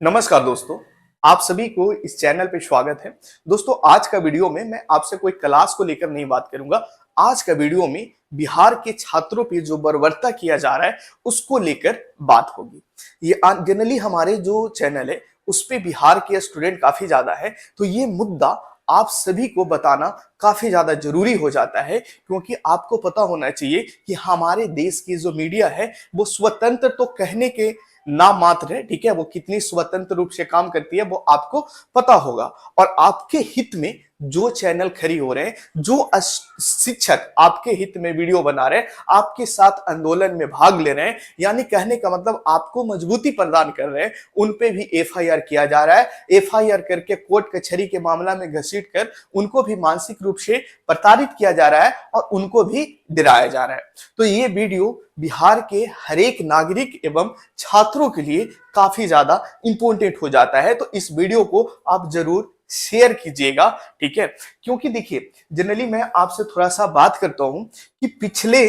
नमस्कार दोस्तों, आप सभी को इस चैनल पे स्वागत है। दोस्तों, आज का वीडियो में मैं आपसे कोई क्लास को लेकर नहीं बात करूंगा। आज का वीडियो में बिहार के छात्रों पे जो बर्बरता किया जा रहा है उसको लेकर बात होगी। ये जनरली हमारे जो चैनल है उस पे बिहार के स्टूडेंट काफी ज्यादा है, तो ये मुद्दा आप सभी को बताना काफी ज्यादा जरूरी हो जाता है, क्योंकि आपको पता होना चाहिए कि हमारे देश की जो मीडिया है वो स्वतंत्र तो कहने के नाम मात्र है, ठीक है। वो कितनी स्वतंत्र रूप से काम करती है वो आपको पता होगा। और आपके हित में जो चैनल खड़ी हो रहे हैं, जो शिक्षक आपके हित में वीडियो बना रहे हैं, आपके साथ आंदोलन में भाग ले रहे हैं, यानी कहने का मतलब आपको मजबूती प्रदान कर रहे हैं, उन पे भी एफआईआर किया जा रहा है। एफआईआर करके कोर्ट कचहरी के मामला में घसीट कर उनको भी मानसिक रूप से प्रताड़ित किया जा रहा है और उनको भी डराया जा रहा है। तो ये वीडियो बिहार के हर एक नागरिक एवं छात्रों के लिए काफी ज्यादा इंपॉर्टेंट हो जाता है, तो इस वीडियो को आप जरूर शेयर कीजिएगा, ठीक है। क्योंकि देखिए, जनरली मैं आपसे थोड़ा सा बात करता हूं कि पिछले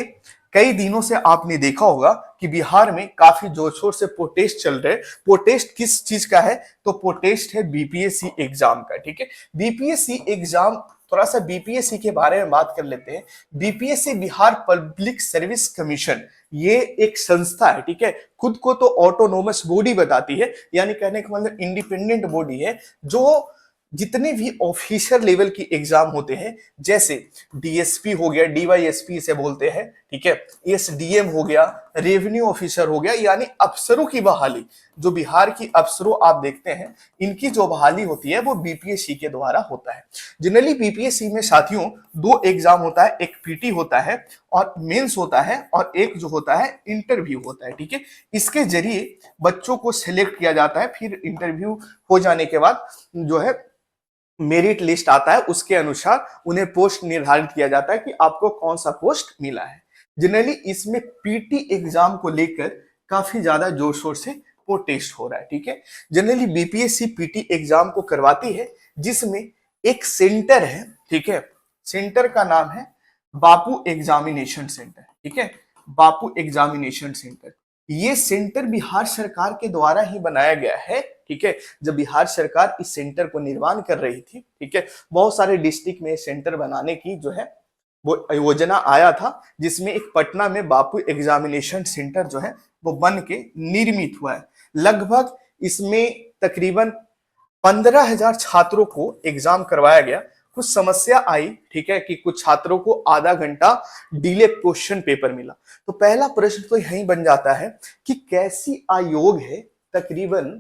कई दिनों से आपने देखा होगा कि बिहार में काफी जोर शोर से प्रोटेस्ट चल रहे हैं। प्रोटेस्ट किस चीज का है? तो प्रोटेस्ट है बीपीएससी एग्जाम का, ठीक है। बीपीएससी एग्जाम, थोड़ा सा बीपीएससी के बारे में बात कर लेते हैं। BPSC Bihar public service commission, ये एक संस्था है, ठीक है। खुद को तो ऑटोनोमस बॉडी बताती है, यानी कहने का मतलब इंडिपेंडेंट बॉडी है, जो जितने भी ऑफिसर लेवल की एग्जाम होते हैं, जैसे डीएसपी हो गया, डीवाईएसपी से बोलते हैं, ठीक है, एसडीएम हो गया, रेवेन्यू ऑफिसर हो गया, यानी अफसरों की बहाली, जो बिहार की अफसरों आप देखते हैं, इनकी जो बहाली होती है वो बीपीएससी के द्वारा होता है। जनरली बीपीएससी में साथियों दो एग्जाम होता है, एक पीटी होता है और मेंस होता है, और एक जो होता है इंटरव्यू होता है, ठीक है। इसके जरिए बच्चों को सिलेक्ट किया जाता है, फिर इंटरव्यू हो जाने के बाद जो है मेरिट लिस्ट आता है, उसके अनुसार उन्हें पोस्ट निर्धारित किया जाता है कि आपको कौन सा पोस्ट मिला है। जनरली इसमें पीटी एग्जाम को लेकर काफी ज्यादा जोर शोर से प्रोटेस्ट हो रहा है, ठीक है। जनरली बीपीएससी पीटी एग्जाम को करवाती है, जिसमें एक सेंटर है, ठीक है। सेंटर का नाम है बापू एग्जामिनेशन सेंटर, ठीक है। बापू एग्जामिनेशन सेंटर, ये सेंटर बिहार सरकार के द्वारा ही बनाया गया है, ठीक है। जब बिहार सरकार इस सेंटर को निर्माण कर रही थी, ठीक है, बहुत सारे डिस्ट्रिक्ट में सेंटर बनाने की जो है वो योजना आया था, जिसमें एक पटना में बापू एग्जामिनेशन सेंटर जो है वो बन के निर्मित हुआ है। लगभग इसमें तकरीबन 15,000 छात्रों को एग्जाम करवाया गया। कुछ समस्या आई, ठीक है, कि कुछ छात्रों को आधा घंटा डिले क्वेश्चन पेपर मिला। तो पहला प्रश्न तो यही बन जाता है कि कैसी आयोग है, तकरीबन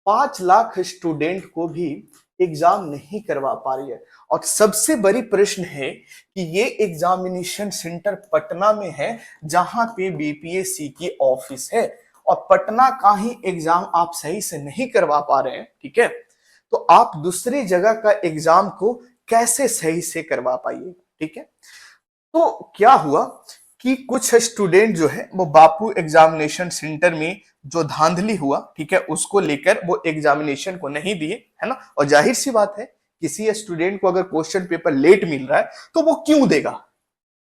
5 लाख स्टूडेंट को भी एग्जाम नहीं करवा पा रही है। और सबसे बड़ी प्रश्न है कि ये एग्जामिनेशन सेंटर पटना में है, जहां पे बीपीएससी की ऑफिस है, और पटना का ही एग्जाम आप सही से नहीं करवा पा रहे हैं, ठीक है, तो आप दूसरी जगह का एग्जाम को कैसे सही से करवा पाइए, ठीक है। तो क्या हुआ कि कुछ स्टूडेंट जो है वो बापू एग्जामिनेशन सेंटर में जो धांधली हुआ, ठीक है, उसको लेकर वो एग्जामिनेशन को नहीं दिए, है ना। और जाहिर सी बात है, किसी स्टूडेंट को अगर क्वेश्चन पेपर लेट मिल रहा है तो वो क्यों देगा,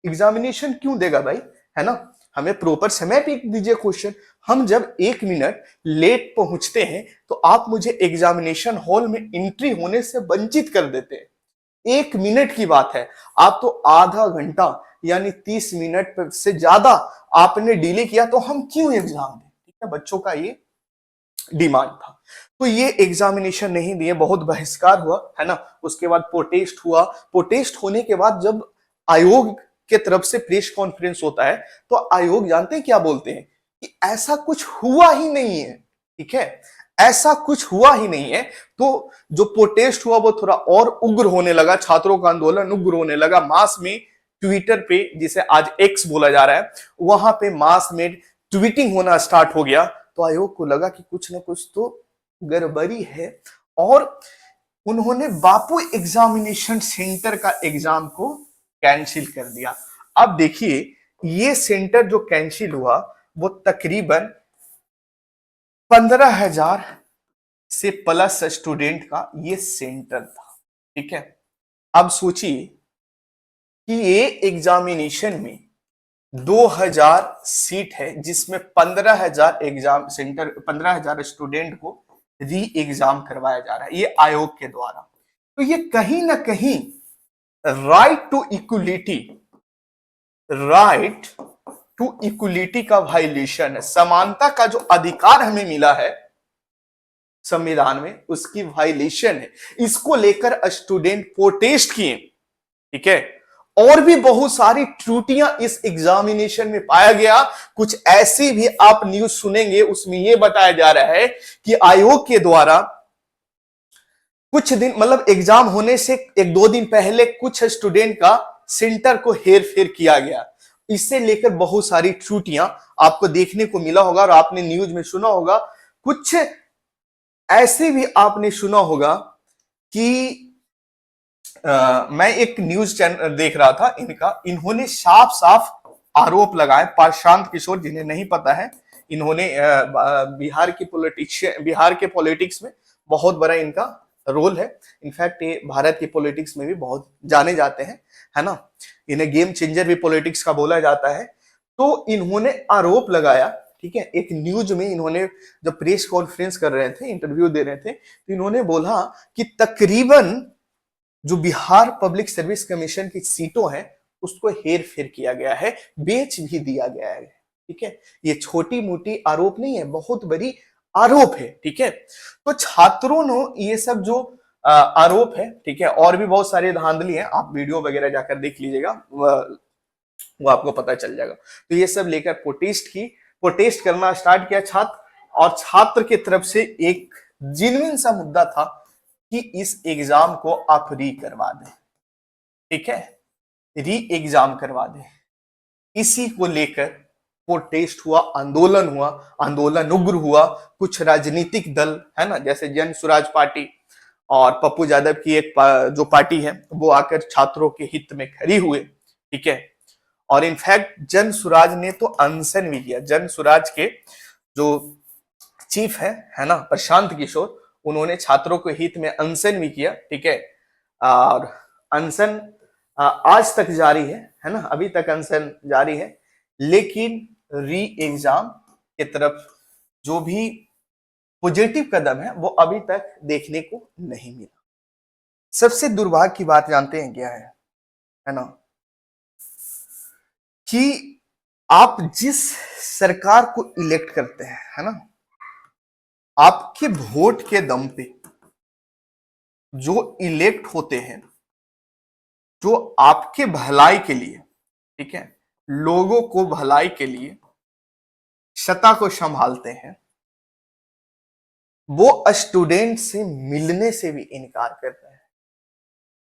एग्जामिनेशन क्यों देगा भाई, है ना। हमें प्रॉपर समय पे दीजिए क्वेश्चन। हम जब 1 मिनट लेट पहुंचते हैं तो आप मुझे एग्जामिनेशन हॉल में एंट्री होने से वंचित कर देते हैं। 1 मिनट की बात है, आप तो आधा घंटा यानी 30 मिनट से ज्यादा आपने डिले किया, तो हम क्यों एग्जाम दें, ठीक है। बच्चों का ये डिमांड था, तो ये एग्जामिनेशन नहीं दिए, बहुत बहिष्कार हुआ, है ना। उसके बाद प्रोटेस्ट हुआ। प्रोटेस्ट होने के बाद जब आयोग के तरफ से प्रेस कॉन्फ्रेंस होता है, तो आयोग जानते हैं क्या बोलते हैं कि ऐसा कुछ हुआ ही नहीं है, ठीक है, ऐसा कुछ हुआ ही नहीं है। तो जो प्रोटेस्ट हुआ वो थोड़ा और उग्र होने लगा, छात्रों का आंदोलन उग्र होने लगा। मास में ट्विटर पे, जिसे आज एक्स बोला जा रहा है, वहां पे मास में ट्वीटिंग होना स्टार्ट हो गया। तो आयोग को लगा कि कुछ ना कुछ तो गड़बड़ी है, और उन्होंने बापू एग्जामिनेशन सेंटर का एग्जाम को कैंसिल कर दिया। अब देखिए, ये सेंटर जो कैंसिल हुआ वो तकरीबन 15,000 से प्लस स्टूडेंट का ये सेंटर था, ठीक है। अब सोचिए कि ये एग्जामिनेशन में 2,000 सीट है, जिसमें 15,000 एग्जाम सेंटर, 15,000 स्टूडेंट को री एग्जाम करवाया जा रहा है ये आयोग के द्वारा। तो ये कहीं ना कहीं right to equality, right to equality का वायलेशन है। समानता का जो अधिकार हमें मिला है संविधान में, उसकी वायलेशन है। इसको लेकर स्टूडेंट प्रोटेस्ट किए, ठीक है। और भी बहुत सारी त्रुटियां इस एग्जामिनेशन में पाया गया। कुछ ऐसी भी आप न्यूज सुनेंगे, उसमें यह बताया जा रहा है कि आयोग के द्वारा कुछ दिन, मतलब एग्जाम होने से एक दो दिन पहले कुछ स्टूडेंट का सेंटर को हेर फेर किया गया। इससे लेकर बहुत सारी त्रुटियां आपको देखने को मिला होगा और आपने न्यूज में सुना होगा। कुछ ऐसे भी आपने सुना होगा कि मैं एक न्यूज चैनल देख रहा था इनका, इन्होंने साफ साफ आरोप लगाए। प्रशांत किशोर, जिन्हें नहीं पता है, इन्होंने बिहार के पॉलिटिक्स में बहुत बड़ा इनका रोल है। इनफैक्ट ये भारत की पॉलिटिक्स में भी बहुत जाने जाते हैं, है ना। इन्हें गेम चेंजर भी पॉलिटिक्स का बोला जाता है। तो इन्होंने आरोप लगाया, ठीक है। एक न्यूज में इन्होंने जब प्रेस कॉन्फ्रेंस कर रहे थे, इंटरव्यू दे रहे थे, तो इन्होंने बोला कि तकरीबन जो बिहार पब्लिक सर्विस कमीशन की सीटों हैं उसको हेर फेर किया गया है, बेच भी दिया गया है, ठीक है। ये छोटी मोटी आरोप नहीं है, बहुत बड़ी आरोप है, ठीक है। तो छात्रों ने ये सब जो आरोप है, ठीक है, और भी बहुत सारे धांधली हैं, आप वीडियो वगैरह जाकर देख लीजिएगा, वो आपको पता चल जाएगा। तो ये सब लेकर प्रोटेस्ट करना स्टार्ट किया छात्र, और छात्र की तरफ से एक जेन्युइन सा मुद्दा था कि इस एग्जाम को आप री करवा दें, ठीक है, री एग्जाम करवा दें। इसी को लेकर प्रोटेस्ट हुआ, आंदोलन उग्र हुआ। कुछ राजनीतिक दल है ना, जैसे जन स्वराज पार्टी और पप्पू यादव की एक जो पार्टी है, वो आकर छात्रों के हित में खड़ी हुए, ठीक है। और इनफैक्ट जन स्वराज ने तो अनशन भी किया। जन स्वराज के जो चीफ है ना, प्रशांत किशोर, उन्होंने छात्रों के हित में अनशन भी किया, ठीक है। और अनशन आज तक जारी है ना, अभी तक अनशन जारी है। लेकिन री एग्जाम की तरफ जो भी पॉजिटिव कदम है वो अभी तक देखने को नहीं मिला। सबसे दुर्भाग्य की बात जानते हैं क्या है ना, कि आप जिस सरकार को इलेक्ट करते हैं, है ना, आपके वोट के दम पे जो इलेक्ट होते हैं, जो आपके भलाई के लिए, ठीक है, लोगों को भलाई के लिए सत्ता को संभालते हैं, वो स्टूडेंट से मिलने से भी इनकार कर रहे हैं।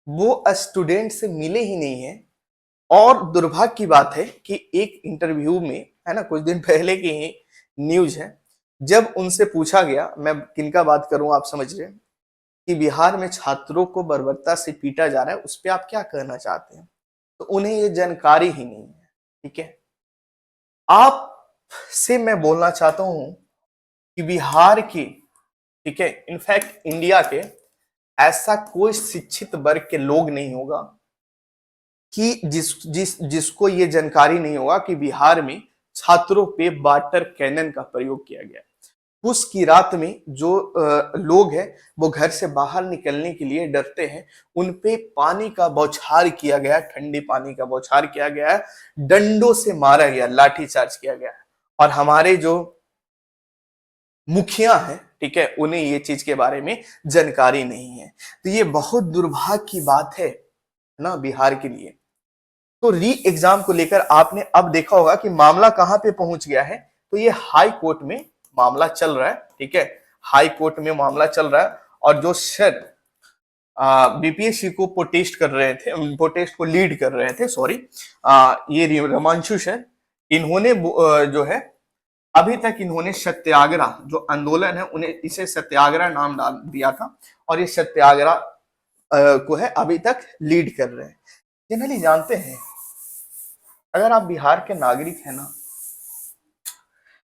वो स्टूडेंट से मिले ही नहीं है। और दुर्भाग्य की बात है कि एक इंटरव्यू में, है ना, कुछ दिन पहले की ही न्यूज है, जब उनसे पूछा गया, मैं किनका बात करूं आप समझ रहे हैं, कि बिहार में छात्रों को बर्बरता से पीटा जा रहा है, उस पर आप क्या कहना चाहते हैं, तो उन्हें ये जानकारी ही नहीं है, ठीक है। आप से मैं बोलना चाहता हूं कि बिहार की, ठीक है, इनफैक्ट इंडिया के ऐसा कोई शिक्षित वर्ग के लोग नहीं होगा कि जिसको ये जानकारी नहीं होगा कि बिहार में छात्रों पे वाटर कैनन का प्रयोग किया गया। उस की रात में जो लोग हैं वो घर से बाहर निकलने के लिए डरते हैं, उन पे पानी का बौछार किया गया, ठंडी पानी का बौछार किया गया है, डंडों से मारा गया, लाठीचार्ज किया गया। और हमारे जो मुखिया है, ठीक है, उन्हें ये चीज के बारे में जानकारी नहीं है। तो ये बहुत दुर्भाग्य की बात है ना बिहार के लिए। तो री एग्जाम को लेकर आपने अब देखा होगा कि मामला कहां पे पहुंच गया है। तो ये हाई कोर्ट में मामला चल रहा है, ठीक है, हाई कोर्ट में मामला चल रहा है। और जो सर बीपीएससी को प्रोटेस्ट कर रहे थे, प्रोटेस्ट को लीड कर रहे थे, सॉरी, ये रमांशु सर, इन्होंने जो है अभी तक इन्होंने सत्याग्रह जो आंदोलन है, उन्हें इसे सत्याग्रह नाम डाल दिया था, और ये सत्याग्रह को है अभी तक लीड कर रहे हैं। जनरली जानते हैं, अगर आप बिहार के नागरिक हैं ना,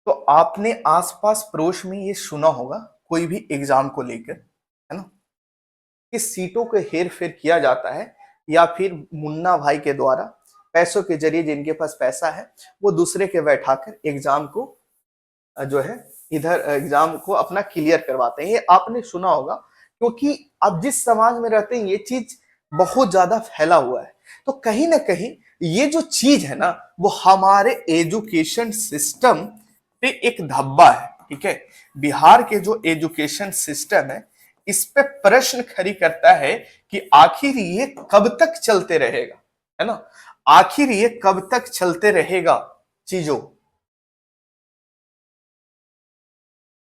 तो आपने आसपास पड़ोस में ये सुना होगा कोई भी एग्जाम को लेकर, है ना, कि सीटों को हेर फेर किया जाता है, या फिर मुन्ना भाई के द्वारा पैसों के जरिए, जिनके पास पैसा है, वो दूसरे के बैठाकर एग्जाम को जो है इधर एग्जाम को अपना क्लियर करवाते हैं। ये आपने सुना होगा, क्योंकि अब जिस समाज में रहते हैं ये चीज बहुत ज्यादा फैला हुआ है। तो कहीं ना कहीं ये जो चीज है ना, वो हमारे एजुकेशन सिस्टम पे एक धब्बा है। ठीक है, बिहार के जो एजुकेशन सिस्टम है इस पे प्रश्न खड़ी करता है कि आखिर ये कब तक चलते रहेगा, है ना। आखिर ये कब तक चलते रहेगा चीजों।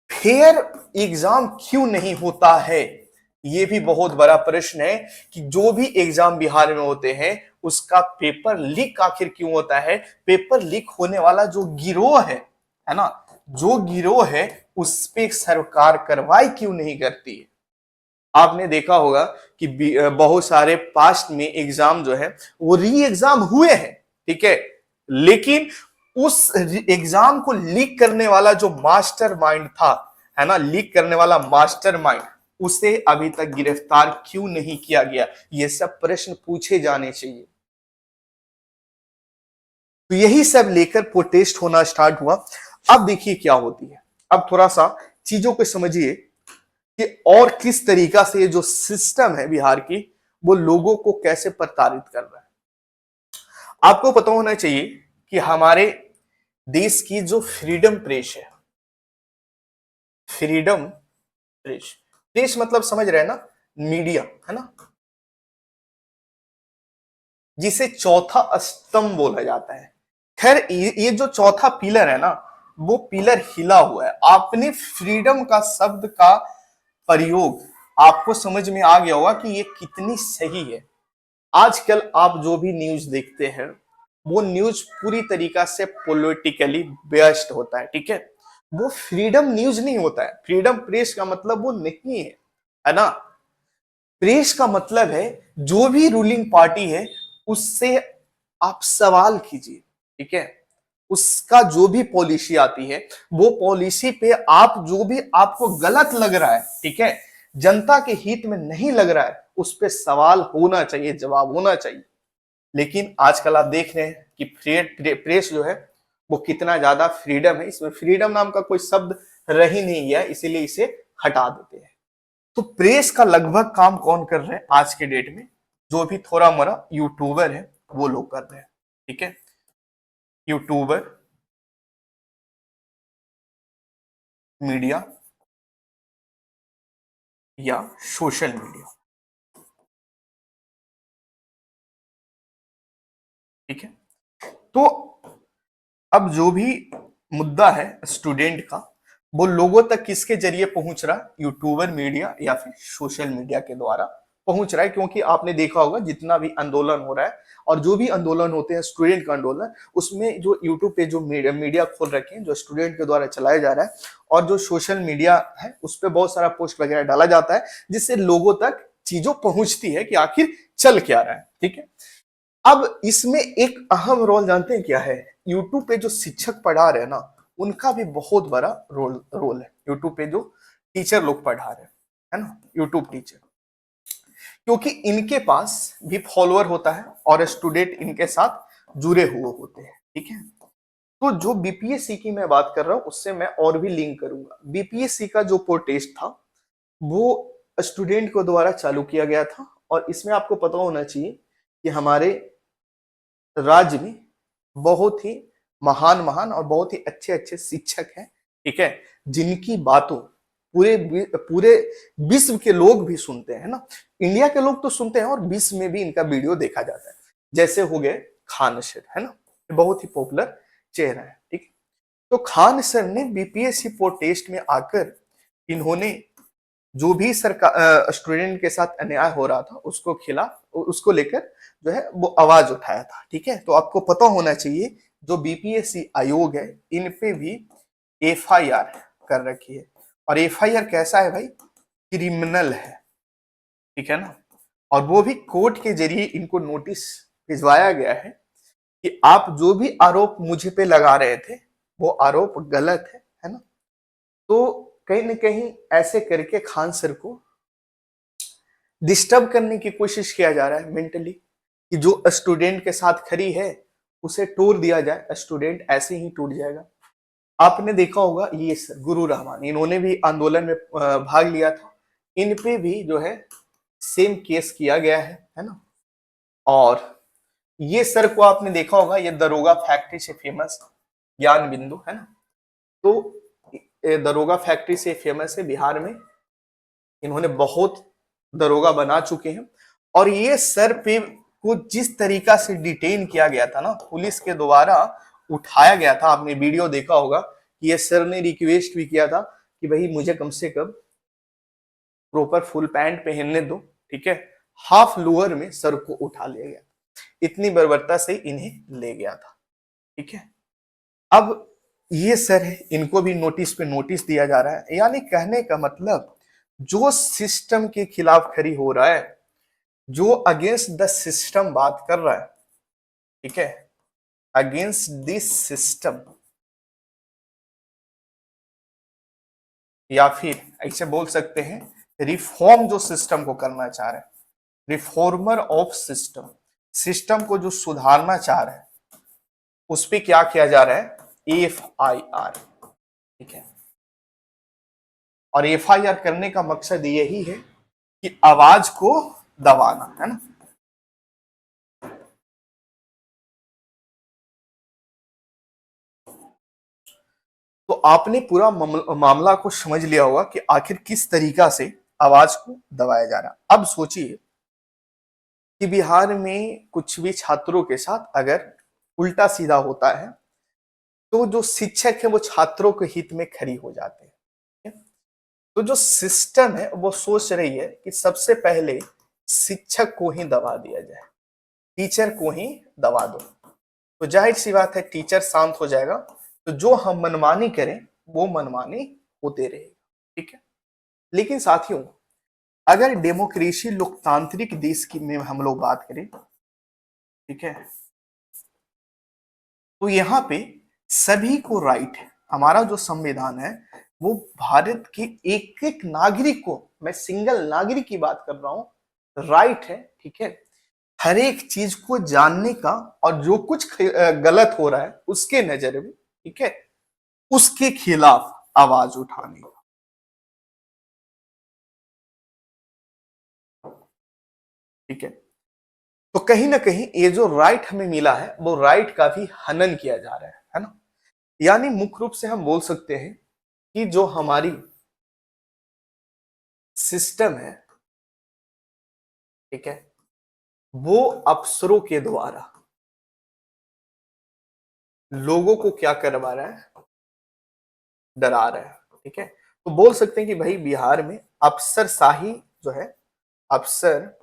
फेयर एग्जाम क्यों नहीं होता है, ये भी बहुत बड़ा प्रश्न है कि जो भी एग्जाम बिहार में होते हैं उसका पेपर लीक आखिर क्यों होता है। पेपर लीक होने वाला जो गिरोह है ना, जो गिरोह है उस पे सरकार कार्रवाई क्यों नहीं करती है। आपने देखा होगा कि बहुत सारे पास्ट में एग्जाम जो है वो री एग्जाम हुए हैं। ठीक है, लेकिन उस एग्जाम को लीक करने वाला जो मास्टर माइंड था, है ना, लीक करने वाला मास्टर माइंड, उसे अभी तक गिरफ्तार क्यों नहीं किया गया। ये सब प्रश्न पूछे जाने चाहिए। तो यही सब लेकर प्रोटेस्ट होना स्टार्ट हुआ। अब देखिए क्या होती है। अब थोड़ा सा चीजों को समझिए कि और किस तरीका से ये जो सिस्टम है बिहार की वो लोगों को कैसे प्रताड़ित कर रहा है। आपको पता होना चाहिए कि हमारे देश की जो फ्रीडम प्रेस है, फ्रीडम प्रेस, प्रेस मतलब समझ रहे हैं ना, मीडिया, है ना, जिसे चौथा स्तंभ बोला जाता है। खैर ये जो चौथा पिलर है ना, वो पिलर हिला हुआ है। आपने फ्रीडम का शब्द का प्रयोग आपको समझ में आ गया होगा कि ये कितनी सही है। आजकल आप जो भी न्यूज देखते हैं वो न्यूज पूरी तरीका से पॉलिटिकली बेस्ड होता है। ठीक है, वो फ्रीडम न्यूज नहीं होता है। फ्रीडम प्रेस का मतलब वो नहीं है ना। प्रेस का मतलब है जो भी रूलिंग पार्टी है उससे आप सवाल कीजिए। ठीक है, उसका जो भी पॉलिसी आती है वो पॉलिसी पे आप जो भी आपको गलत लग रहा है, ठीक है, जनता के हित में नहीं लग रहा है, उस पे सवाल होना चाहिए, जवाब होना चाहिए। लेकिन आजकल आप देख रहे हैं कि प्रेस जो है वो कितना ज्यादा फ्रीडम है, इसमें फ्रीडम नाम का कोई शब्द रह ही नहीं गया, इसीलिए इसे हटा देते हैं। तो प्रेस का लगभग काम कौन कर रहे हैं आज के डेट में, जो भी थोड़ा मोरा यूट्यूबर है वो लोग कर रहे हैं। ठीक है, यूट्यूबर, मीडिया या सोशल मीडिया। ठीक है, तो अब जो भी मुद्दा है स्टूडेंट का वो लोगों तक किसके जरिए पहुंच रहा है, यूट्यूबर, मीडिया या फिर सोशल मीडिया के द्वारा पहुंच रहा है। क्योंकि आपने देखा होगा जितना भी आंदोलन हो रहा है और जो भी आंदोलन होते हैं स्टूडेंट का आंदोलन, उसमें जो यूट्यूब पे जो मीडिया खोल रखे हैं जो स्टूडेंट के द्वारा चलाया जा रहा है, और जो सोशल मीडिया है उस पर बहुत सारा पोस्ट वगैरह डाला जाता है जिससे लोगों तक चीजों पहुंचती है कि आखिर चल क्या रहा है। ठीक है, अब इसमें एक अहम रोल जानते हैं क्या है, यूट्यूब पे जो शिक्षक पढ़ा रहे हैं ना उनका भी बहुत बड़ा रोल रोल है। यूट्यूब पे जो टीचर लोग पढ़ा रहे हैं, है ना, यूट्यूब टीचर, क्योंकि इनके पास भी फॉलोअर होता है और स्टूडेंट इनके साथ जुड़े हुए होते हैं। ठीक है, तो जो बीपीएससी की मैं बात कर रहा हूं उससे मैं और भी लिंक करूंगा। बीपीएससी का जो प्रोटेस्ट था वो स्टूडेंट को द्वारा चालू किया गया था, और इसमें आपको पता होना चाहिए कि हमारे राज्य में बहुत ही महान महान और बहुत ही अच्छे अच्छे शिक्षक हैं। ठीक है, जिनकी बातों पूरे विश्व के लोग भी सुनते हैं ना। इंडिया के लोग तो सुनते हैं और विश्व में भी इनका वीडियो देखा जाता है। जैसे हो गए खान सर, है ना, बहुत ही पॉपुलर चेहरा है। ठीक है, तो खान सर ने बीपीएससी प्रोटेस्ट में आकर इन्होंने जो भी सरकार स्टूडेंट के साथ अन्याय हो रहा था उसको खिलाफ, उसको लेकर जो है वो आवाज उठाया था। ठीक है, तो आपको पता होना चाहिए जो बीपीएससी आयोग है इन पे भी एफआईआर कर रखी है। और एफआईआर कैसा है भाई, क्रिमिनल है। ठीक है ना, और वो भी कोर्ट के जरिए इनको नोटिस भिजवाया गया है कि आप जो भी आरोप मुझे पे लगा रहे थे वो आरोप गलत है ना। तो कहीं ना कहीं ऐसे करके खान सर को डिस्टर्ब करने की कोशिश किया जा रहा है मेंटली, कि जो स्टूडेंट के साथ खड़ी है उसे तोड़ दिया जाए, स्टूडेंट ऐसे ही टूट जाएगा। आपने देखा होगा ये सर गुरु रहमान, इन्होंने भी आंदोलन में भाग लिया था। इन पे भी जो है सेम केस किया गया है ना। और ये सर को आपने देखा होगा, ये दरोगा फैक्ट्री से फेमस ज्ञान बिंदु है ना। तो दरोगा फैक्ट्री से फेमस है बिहार में, इन्होंने बहुत दरोगा बना चुके हैं। और ये सर पे को जिस तरीका से डिटेन किया गया था ना, पुलिस के द्वारा उठाया गया था, आपने वीडियो देखा होगा कि ये सर ने रिक्वेस्ट भी किया था कि भाई मुझे कम से कम प्रॉपर फुल पैंट पहनने दो, ठीक है। हाफ लोअर में सर को उठा लिया गया, इतनी बर्बरता से इन्हें ले गया था, ठीक है। अब ये सर है, इनको भी नोटिस पे नोटिस दिया जा रहा है। यानी कहने का मतलब जो सिस्टम के खिलाफ खड़ी हो रहा है, जो अगेंस्ट द सिस्टम बात कर रहा है, ठीक है, अगेंस्ट दिस सिस्टम, या फिर ऐसे बोल सकते हैं रिफॉर्म, जो सिस्टम को करना चाह रहे हैं, रिफॉर्मर ऑफ सिस्टम, सिस्टम को जो सुधारना चाह रहे हैं, उस पर क्या किया जा रहा है, FIR, ठीक है। और FIR करने का मकसद यही है कि आवाज को दबाना, है ना। तो आपने पूरा मामला को समझ लिया होगा कि आखिर किस तरीका से आवाज को दबाया जा रहा है। अब सोचिए कि बिहार में कुछ भी छात्रों के साथ अगर उल्टा सीधा होता है, तो जो शिक्षक है वो छात्रों के हित में खड़ी हो जाते हैं, ठीक है? तो जो सिस्टम है वो सोच रही है कि सबसे पहले शिक्षक को ही दबा दिया जाए, टीचर को ही दबा दो। तो जाहिर सी बात है टीचर शांत हो जाएगा, तो जो हम मनमानी करें वो मनमानी होते रहेगा, ठीक है। लेकिन साथियों, अगर डेमोक्रेसी लोकतांत्रिक देश की में हम लोग बात करें, ठीक है, तो यहाँ पे सभी को राइट है। हमारा जो संविधान है वो भारत के एक एक नागरिक को, मैं सिंगल नागरिक की बात कर रहा हूं, राइट है, ठीक है, हर एक चीज को जानने का, और जो कुछ गलत हो रहा है उसके नजर में, ठीक है, उसके खिलाफ आवाज उठाने का, ठीक है। तो कहीं ना कहीं ये जो राइट हमें मिला है वो राइट का भी हनन किया जा रहा है ना। यानी मुख्य रूप से हम बोल सकते हैं कि जो हमारी सिस्टम है, ठीक है, वो अफसरों के द्वारा लोगों को क्या करवा रहा है, डरा रहा है, ठीक है। तो बोल सकते हैं कि भाई बिहार में अफसरशाही जो है, अफसर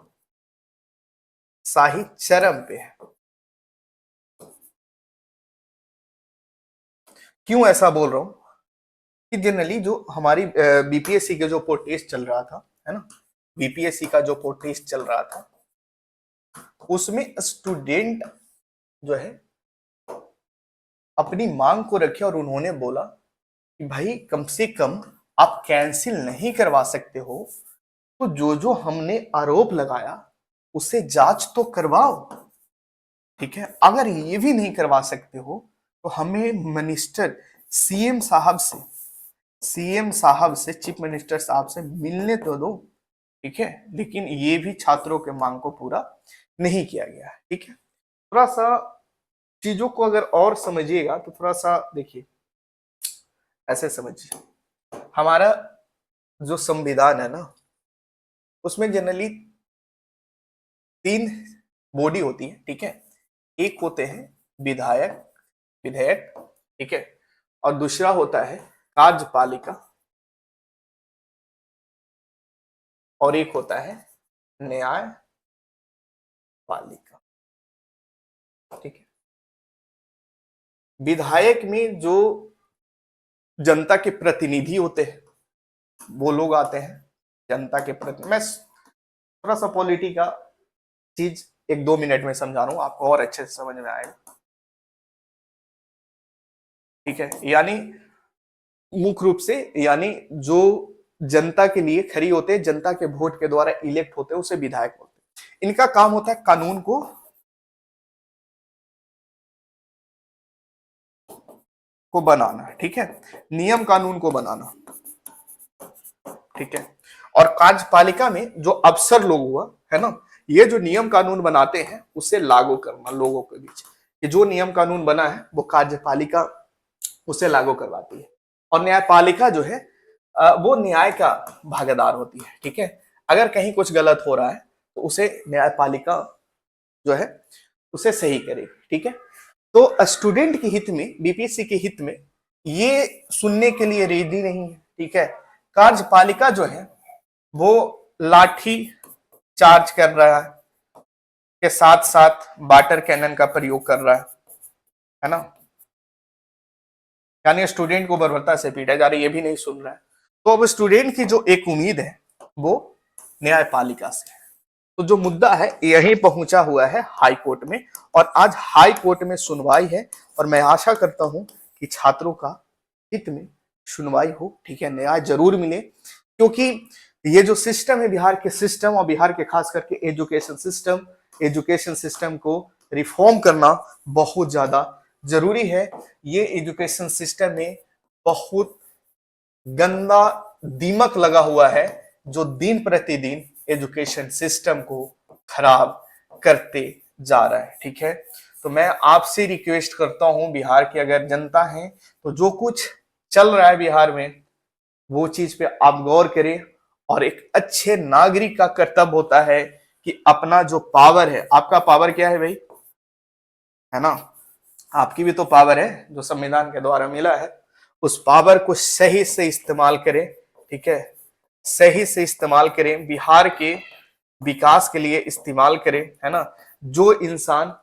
शाही चरम पे है। क्यों ऐसा बोल रहा हूं कि जनरली जो हमारी BPSC के जो प्रोटेस्ट चल रहा था, है ना, BPSC का जो प्रोटेस्ट चल रहा था, उसमें स्टूडेंट जो है अपनी मांग को रखे और उन्होंने बोला कि भाई कम से कम आप कैंसिल नहीं करवा सकते हो, तो जो जो हमने आरोप लगाया उसे जांच तो करवाओ, ठीक है। अगर ये भी नहीं करवा सकते हो तो हमें मिनिस्टर सीएम साहब से, चीफ मिनिस्टर साहब से मिलने तो दो, ठीक है। लेकिन ये भी छात्रों के मांग को पूरा नहीं किया गया है, ठीक है। थोड़ा सा चीजों को अगर और समझिएगा तो थोड़ा सा देखिए, ऐसे समझिए, हमारा जो संविधान है ना, उसमें जनरली 3 बॉडी होती है, ठीक है। एक होते हैं विधायक, विधेयक, ठीक है, और दूसरा होता है कार्यपालिका, और एक होता है न्यायपालिका, ठीक है। विधायक में जो जनता के प्रतिनिधि होते हैं वो लोग आते हैं, जनता के प्रति, मैं थोड़ा सा पॉलिटी का चीज 1-2 मिनट में समझा रहा हूं, आपको और अच्छे से समझ में आएगा, ठीक है। यानी मुख्य रूप से, यानी जो जनता के लिए खड़ी होते हैं, जनता के वोट के द्वारा इलेक्ट होते हैं, उसे विधायक बोलते हैं। इनका काम होता है कानून को को बनाना, ठीक है, नियम कानून को बनाना, ठीक है। और कार्यपालिका में जो अफसर लोग हुआ है ना, ये जो नियम कानून बनाते हैं उसे लागू करना लोगों के बीच। ये जो नियम कानून बना है वो कार्यपालिका उसे लागू करवाती है। और न्यायपालिका जो है वो न्याय का भागीदार होती है, ठीक है। अगर कहीं कुछ गलत हो रहा है तो उसे न्यायपालिका जो है उसे सही करेगी, ठीक है। तो स्टूडेंट के हित में, बीपीएससी के हित में ये सुनने के लिए रेडी नहीं है, ठीक है। कार्यपालिका जो है वो लाठी चार्ज कर रहा है के साथ साथ वाटर कैनन का प्रयोग कर रहा है ना, यानी स्टूडेंट को बर्बरता से पीटा जा रहा है, ये भी नहीं सुन रहा है। तो अब स्टूडेंट की जो एक उम्मीद है वो न्यायपालिका से है। तो जो मुद्दा है यही पहुंचा हुआ है हाई कोर्ट में, और आज हाई कोर्ट में सुनवाई है। और मैं आशा करता हूं कि छात्रों का हित में सुनवाई हो, ठीक है, न्याय जरूर मिले। क्योंकि ये जो सिस्टम है बिहार के सिस्टम, और बिहार के खास करके एजुकेशन सिस्टम को रिफॉर्म करना बहुत ज्यादा जरूरी है। ये एजुकेशन सिस्टम में बहुत गंदा दीमक लगा हुआ है जो दिन प्रतिदिन एजुकेशन सिस्टम को खराब करते जा रहा है, ठीक है। तो मैं आपसे रिक्वेस्ट करता हूं, बिहार की अगर जनता है तो जो कुछ चल रहा है बिहार में वो चीज पे आप गौर करें। और एक अच्छे नागरिक का कर्तव्य होता है कि अपना जो पावर है, आपका पावर क्या है भाई, है ना, आपकी भी तो पावर है जो संविधान के द्वारा मिला है, उस पावर को सही से इस्तेमाल करें, ठीक है, सही से इस्तेमाल करें, बिहार के विकास के लिए इस्तेमाल करें, है ना। जो इंसान,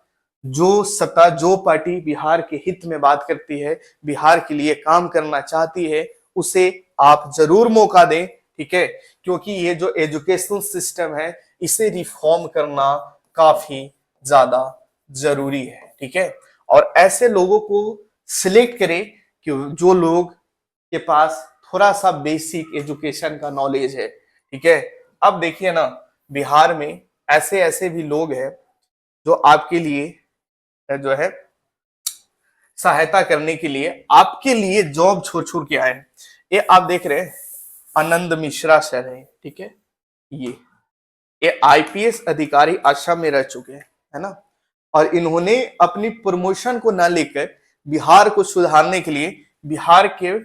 जो सत्ता, जो पार्टी बिहार के हित में बात करती है, बिहार के लिए काम करना चाहती है, उसे आप जरूर मौका दें, ठीक है। क्योंकि ये जो एजुकेशन सिस्टम है इसे रिफॉर्म करना काफी ज्यादा जरूरी है, ठीक है। और ऐसे लोगों को सिलेक्ट करें कि जो लोग के पास थोड़ा सा बेसिक एजुकेशन का नॉलेज है, ठीक है। अब देखिए ना, बिहार में ऐसे ऐसे भी लोग हैं जो आपके लिए जो है सहायता करने के लिए आपके लिए जॉब छोड़ छोड़ के आए हैं। ये आप देख रहे हैं आनंद मिश्रा सर है, ठीक है, ये आईपीएस अधिकारी असम में रह चुके हैं, है ना। और इन्होंने अपनी प्रमोशन को ना लेकर बिहार को सुधारने के लिए बिहार के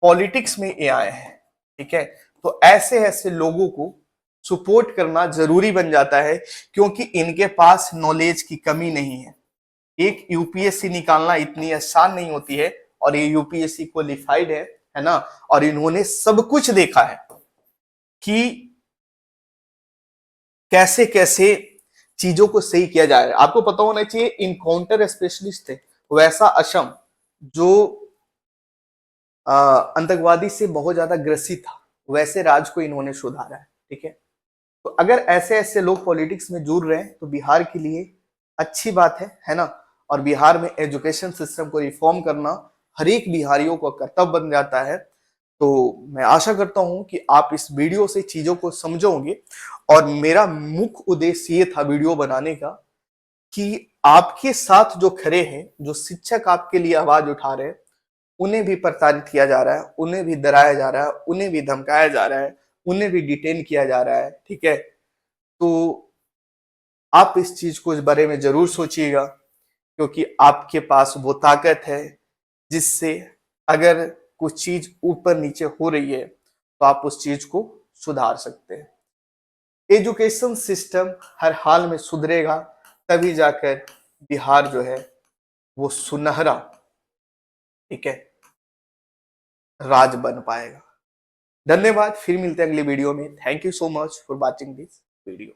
पॉलिटिक्स में ये आए हैं, ठीक है। तो ऐसे ऐसे लोगों को सपोर्ट करना जरूरी बन जाता है, क्योंकि इनके पास नॉलेज की कमी नहीं है। एक यूपीएससी निकालना इतनी आसान नहीं होती है, और ये यूपीएससी क्वालिफाइड है ना। और इन्होंने सब कुछ देखा है कि कैसे कैसे चीजों को सही किया जाए। आपको पता होना चाहिए इनकाउंटर स्पेशलिस्ट थे, वैसा असम जो आतंकवादी से बहुत ज्यादा ग्रसित था, वैसे राज्य को इन्होंने सुधारा है, ठीक है। तो अगर ऐसे ऐसे लोग पॉलिटिक्स में जुड़ रहे हैं तो बिहार के लिए अच्छी बात है ना। और बिहार में एजुकेशन सिस्टम को रिफॉर्म करना हर एक बिहारियों का कर्तव्य बन जाता है। तो मैं आशा करता हूं कि आप इस वीडियो से चीजों को समझोगे। और मेरा मुख्य उद्देश्य ये था वीडियो बनाने का कि आपके साथ जो खड़े हैं, जो शिक्षक आपके लिए आवाज उठा रहे हैं, उन्हें भी प्रताड़ित किया जा रहा है, उन्हें भी डराया जा रहा है, उन्हें भी धमकाया जा रहा है, उन्हें भी डिटेन किया जा रहा है, ठीक है। तो आप इस चीज को इस बारे में जरूर सोचिएगा, क्योंकि आपके पास वो ताकत है जिससे अगर कुछ चीज ऊपर नीचे हो रही है तो आप उस चीज को सुधार सकते हैं। एजुकेशन सिस्टम हर हाल में सुधरेगा, तभी जाकर बिहार जो है वो सुनहरा, ठीक है, राज बन पाएगा। धन्यवाद, फिर मिलते हैं अगली वीडियो में। Thank you so much for watching this video.